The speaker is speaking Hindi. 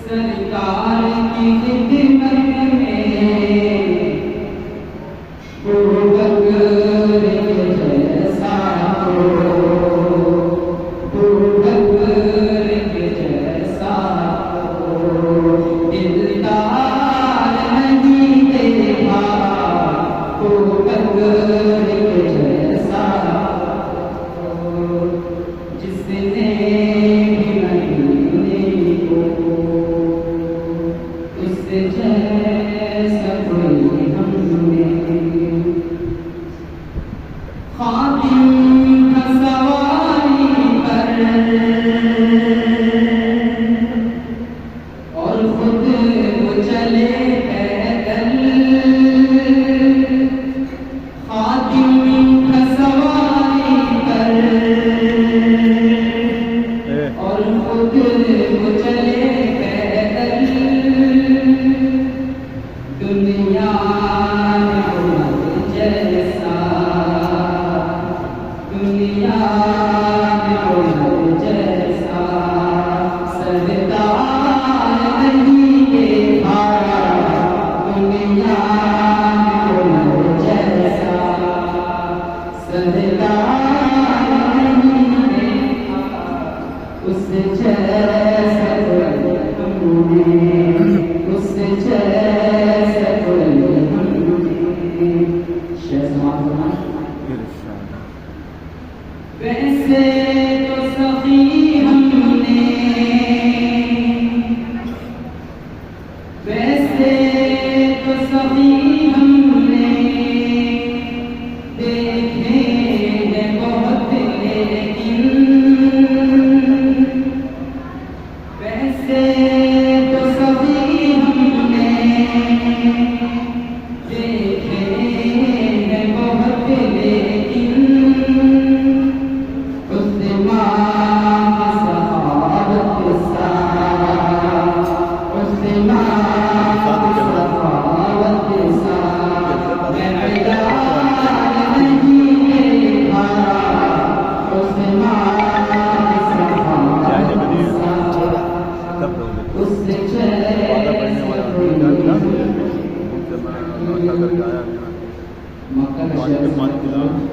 सरकार की खिदमत में अबू बकर के जैसा हो, अबू बकर के जैसा हो, दिलदार नहीं देखा अबू बकर के जैसा हो, जिसने जैसा कोई हमने खातिम का सवारी पर और खुद वो चले पैदल, खातिम का सवारी पर और खुद वो चले दुनिया जैसा, दुनिया जैसा सरदार नहीं देखा, दुनिया जैसा सरदार नहीं देखा, उस जैसा उस जैसा वैसे तो सखी हमने, वैसे तो सखी हमने देखे हैं बहुत, लेकिन वैसे तो सखी हमने देखे हैं बहुत, लेकिन मक्का